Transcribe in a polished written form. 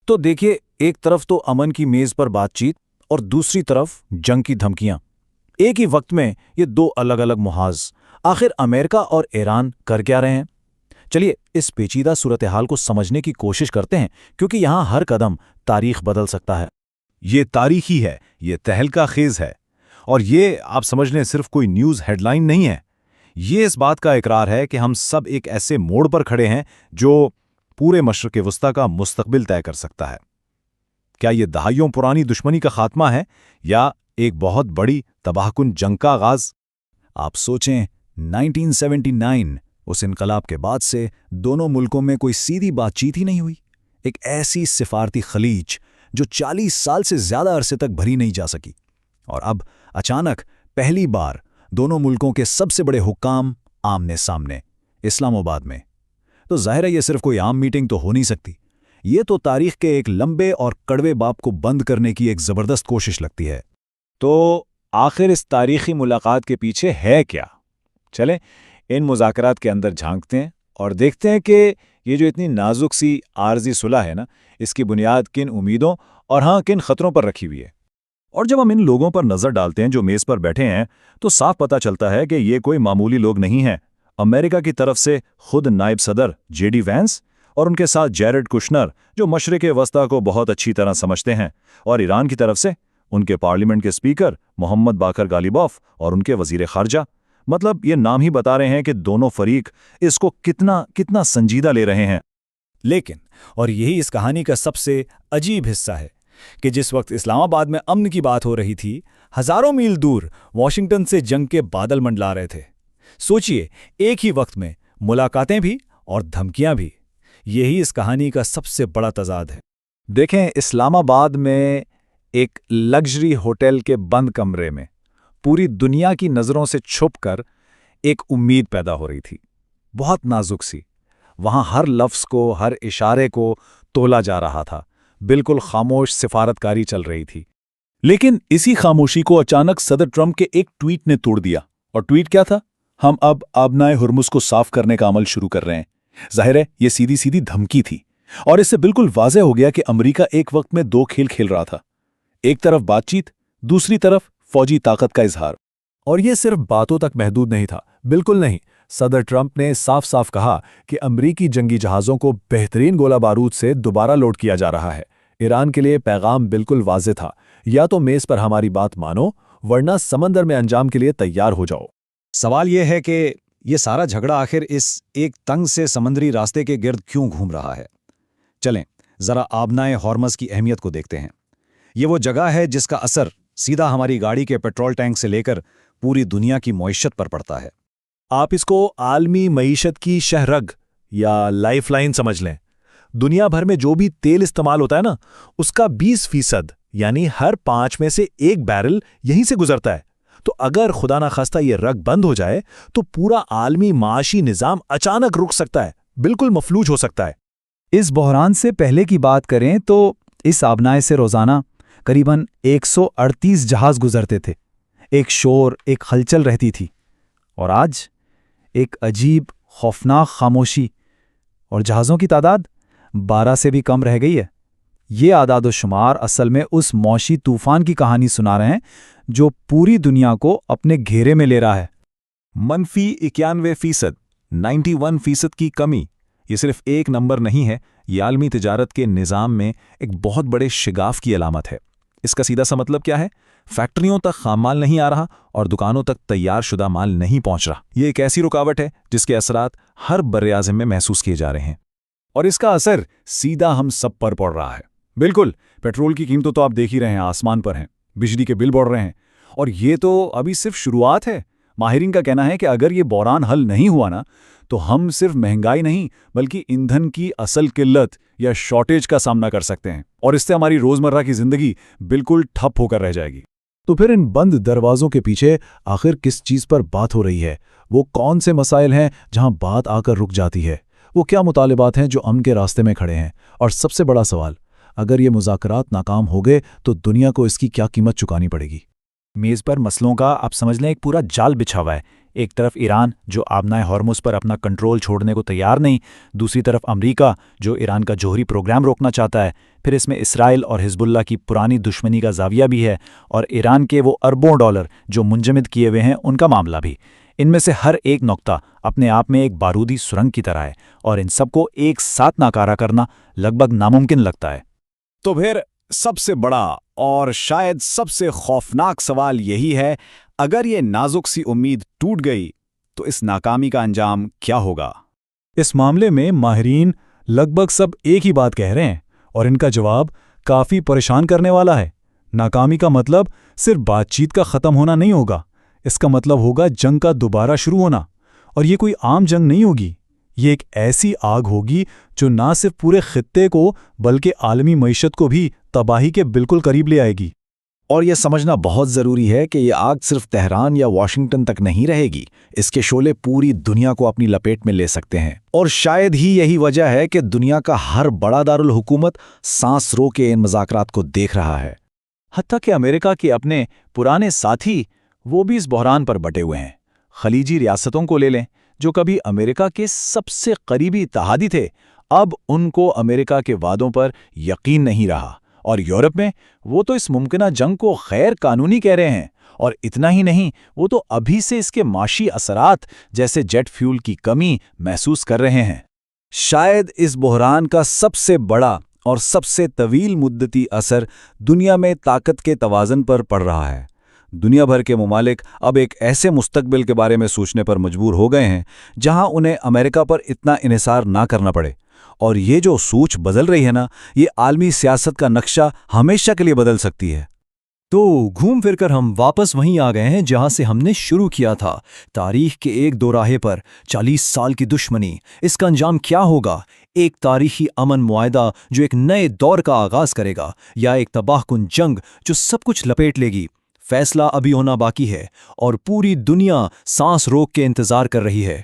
तो देखिए, एक तरफ तो अमन की मेज पर बातचीत और दूसरी तरफ जंग की धमकियां। एक ही वक्त में ये दो अलग अलग मुहाज। आखिर अमेरिका और ईरान कर क्या रहे हैं? चलिए इस पेचीदा सूरत हाल को समझने की कोशिश करते हैं, क्योंकि यहां हर कदम तारीख बदल सकता है। ये तारीखी है, ये तहलका खेज है। और ये आप समझ लें सिर्फ कोई न्यूज़ हेडलाइन नहीं है। ये इस बात का इकरार है कि हम सब एक ऐसे मोड़ पर खड़े हैं जो पूरे मशरक़ वस्ता का मुस्तकबिल तय कर सकता है। क्या ये दहाइयों पुरानी दुश्मनी का खात्मा है या एक बहुत बड़ी तबाहकुन जंग का आगाज? आप सोचें, 1979 उस इनकलाब के बाद से दोनों मुल्कों में कोई सीधी बातचीत ही नहीं हुई। एक ऐसी सिफारती खलीज जो 40 साल से ज्यादा अरसे तक भरी नहीं जा सकी। और अब अचानक पहली बार दोनों मुल्कों के सबसे बड़े हुक्काम आमने सामने इस्लामाबाद में। तो जाहिर है ये सिर्फ कोई आम मीटिंग तो हो नहीं सकती। ये तो तारीख के एक लंबे और कड़वे बाप को बंद करने की एक जबरदस्त कोशिश लगती है। तो आखिर इस तारीखी मुलाकात के पीछे है क्या? चलें इन मुज़ाकरात के अंदर झांकते हैं और देखते हैं कि ये जो इतनी नाजुक सी आर्जी सुलह है ना, इसकी बुनियाद किन उम्मीदों और हाँ किन खतरों पर रखी हुई है। और जब हम इन लोगों पर नजर डालते हैं जो मेज पर बैठे हैं, तो साफ पता चलता है कि ये कोई मामूली लोग नहीं हैं। अमेरिका की तरफ से खुद नायब सदर जेडी वैंस और उनके साथ जैरेड कुशनर, जो मशरिक़ वस्ता को बहुत अच्छी तरह समझते हैं, और ईरान की तरफ से उनके पार्लियामेंट के स्पीकर मोहम्मद बाकर गालिबॉफ और उनके वजीर खारजा। मतलब ये नाम ही बता रहे हैं कि दोनों फरीक इसको कितना कितना संजीदा ले रहे हैं। लेकिन और यही इस कहानी का सबसे अजीब हिस्सा है कि जिस वक्त इस्लामाबाद में अमन की बात हो रही थी, हजारों मील दूर वॉशिंगटन से जंग के बादल मंडला रहे थे। सोचिए, एक ही वक्त में मुलाकातें भी और धमकियां भी। यही इस कहानी का सबसे बड़ा तजाद है। देखें, इस्लामाबाद में एक लग्जरी होटल के बंद कमरे में पूरी दुनिया की नज़रों से छुपकर एक उम्मीद पैदा हो रही थी, बहुत नाजुक सी। वहां हर लफ्ज़ को, हर इशारे को तोला जा रहा था। बिल्कुल खामोश सिफारतकारी चल रही थी। लेकिन इसी खामोशी को अचानक सदर ट्रंप के एक ट्वीट ने तोड़ दिया। और ट्वीट क्या था? हम अब आबनाए हुर्मुज़ को साफ करने का अमल शुरू कर रहे हैं। जाहिर है ये सीधी सीधी धमकी थी, और इससे बिल्कुल वाज़ेह हो गया कि अमेरिका एक वक्त में दो खेल खेल रहा था। एक तरफ बातचीत, दूसरी तरफ फौजी ताकत का इजहार। और ये सिर्फ बातों तक महदूद नहीं था, बिल्कुल नहीं। सदर ट्रंप ने साफ साफ कहा कि अमरीकी जंगी जहाज़ों को बेहतरीन गोला बारूद से दोबारा लोड किया जा रहा है। ईरान के लिए पैगाम बिल्कुल वाज़ेह था, या तो मेज़ पर हमारी बात मानो, वरना समंदर में अंजाम के लिए तैयार हो जाओ। सवाल यह है कि ये सारा झगड़ा आखिर इस एक तंग से समंदरी रास्ते के गिर्द क्यों घूम रहा है? चलें ज़रा आबनाए हॉर्मज़ की अहमियत को देखते हैं। ये वो जगह है जिसका असर सीधा हमारी गाड़ी के पेट्रोल टैंक से लेकर पूरी दुनिया की मईशत पर पड़ता है। आप इसको आलमी मईशत की शहरग या लाइफलाइन समझ लें। दुनिया भर में जो भी तेल इस्तेमाल होता है ना, उसका 20% यानी हर 5 में से 1 बैरल यहीं से गुजरता है। तो अगर खुदा ना खास्ता ये रग बंद हो जाए तो पूरा आलमी माशी निज़ाम अचानक रुक सकता है, बिल्कुल मफलूज हो सकता है। इस बहरान से पहले की बात करें तो इस आबनाए से रोज़ाना करीबन 138 जहाज़ गुजरते थे। एक शोर, एक हलचल रहती थी। और आज एक अजीब खौफनाक खामोशी, और जहाज़ों की तादाद 12 से भी कम रह गई है। ये आदाद शुमार असल में उस मौशी तूफान की कहानी सुना रहे हैं जो पूरी दुनिया को अपने घेरे में ले रहा है। -91%, 91% की कमी। ये सिर्फ एक नंबर नहीं है, ये आलमी तिजारत के निज़ाम में एक बहुत बड़े शिगाफ की अलामत है। इसका सीधा सा मतलब क्या है? फैक्ट्रियों तक खाम माल नहीं आ रहा और दुकानों तक तैयार शुदा माल नहीं पहुंच रहा। ये एक ऐसी रुकावट है जिसके असरात हर बर्रे-आज़म में महसूस किए जा रहे हैं, और इसका असर सीधा हम सब पर पड़ रहा है। बिल्कुल, पेट्रोल की कीमतों तो आप देख ही रहे हैं, आसमान पर हैं। बिजली के बिल बढ़ रहे हैं, और ये तो अभी सिर्फ शुरुआत है। माहिरीन का कहना है कि अगर ये बहरान हल नहीं हुआ ना, तो हम सिर्फ महंगाई नहीं बल्कि ईंधन की असल किल्लत या शॉर्टेज का सामना कर सकते हैं, और इससे हमारी रोजमर्रा की जिंदगी बिल्कुल ठप होकर रह जाएगी। तो फिर इन बंद दरवाजों के पीछे आखिर किस चीज पर बात हो रही है? वो कौन से मसाइल हैं जहां बात आकर रुक जाती है? वो क्या मुतालिबात हैं जो अमन के रास्ते में खड़े हैं? और सबसे बड़ा सवाल, अगर ये मुज़ाकरात नाकाम हो गए तो दुनिया को इसकी क्या कीमत चुकानी पड़ेगी? میز پر مسئلوں کا آپ سمجھ لیں ایک پورا جال بچھا ہوا ہے۔ ایک طرف ایران جو آبنائے ہارمز پر اپنا کنٹرول چھوڑنے کو تیار نہیں، دوسری طرف امریکہ جو ایران کا جوہری پروگرام روکنا چاہتا ہے، پھر اس میں اسرائیل اور حزب اللہ کی پرانی دشمنی کا زاویہ بھی ہے، اور ایران کے وہ اربوں ڈالر جو منجمد کیے ہوئے ہیں ان کا معاملہ بھی۔ ان میں سے ہر ایک نقطہ اپنے آپ میں ایک بارودی سرنگ کی طرح ہے، اور ان سب کو ایک ساتھ ناکارہ کرنا لگ بھگ ناممکن لگتا ہے۔ تو پھر سب سے بڑا اور شاید سب سے خوفناک سوال یہی ہے، اگر یہ نازک سی امید ٹوٹ گئی تو اس ناکامی کا انجام کیا ہوگا؟ اس معاملے میں ماہرین لگ بھگ سب ایک ہی بات کہہ رہے ہیں، اور ان کا جواب کافی پریشان کرنے والا ہے۔ ناکامی کا مطلب صرف بات چیت کا ختم ہونا نہیں ہوگا، اس کا مطلب ہوگا جنگ کا دوبارہ شروع ہونا، اور یہ کوئی عام جنگ نہیں ہوگی۔ یہ ایک ایسی آگ ہوگی جو نہ صرف پورے خطے کو بلکہ عالمی معیشت کو بھی تباہی کے بالکل قریب لے آئے گی۔ اور یہ سمجھنا بہت ضروری ہے کہ یہ آگ صرف تہران یا واشنگٹن تک نہیں رہے گی، اس کے شعلے پوری دنیا کو اپنی لپیٹ میں لے سکتے ہیں، اور شاید ہی یہی وجہ ہے کہ دنیا کا ہر بڑا دارالحکومت سانس رو کے ان مذاکرات کو دیکھ رہا ہے۔ حتیٰ کہ امریکہ کے اپنے پرانے ساتھی وہ بھی اس بحران پر بٹے ہوئے ہیں۔ خلیجی ریاستوں کو لے لیں، جو کبھی امریکہ کے سب سے قریبی اتحادی تھے، اب ان کو امریکہ کے وعدوں پر یقین نہیں رہا، اور یورپ میں وہ تو اس ممکنہ جنگ کو غیر قانونی کہہ رہے ہیں، اور اتنا ہی نہیں، وہ تو ابھی سے اس کے معاشی اثرات جیسے جیٹ فیول کی کمی محسوس کر رہے ہیں۔ شاید اس بحران کا سب سے بڑا اور سب سے طویل مدتی اثر دنیا میں طاقت کے توازن پر پڑ رہا ہے۔ دنیا بھر کے ممالک اب ایک ایسے مستقبل کے بارے میں سوچنے پر مجبور ہو گئے ہیں جہاں انہیں امریکہ پر اتنا انحصار نہ کرنا پڑے، اور یہ جو سوچ بدل رہی ہے نا، یہ عالمی سیاست کا نقشہ ہمیشہ کے لیے بدل سکتی ہے۔ تو گھوم پھر کر ہم واپس وہیں آ گئے ہیں جہاں سے ہم نے شروع کیا تھا، تاریخ کے ایک دوراہے پر 40 سال کی دشمنی۔ اس کا انجام کیا ہوگا؟ ایک تاریخی امن معاہدہ جو ایک نئے دور کا آغاز کرے گا، یا ایک تباہ کن جنگ جو سب کچھ لپیٹ لے گی؟ فیصلہ ابھی ہونا باقی ہے، اور پوری دنیا سانس روک کے انتظار کر رہی ہے۔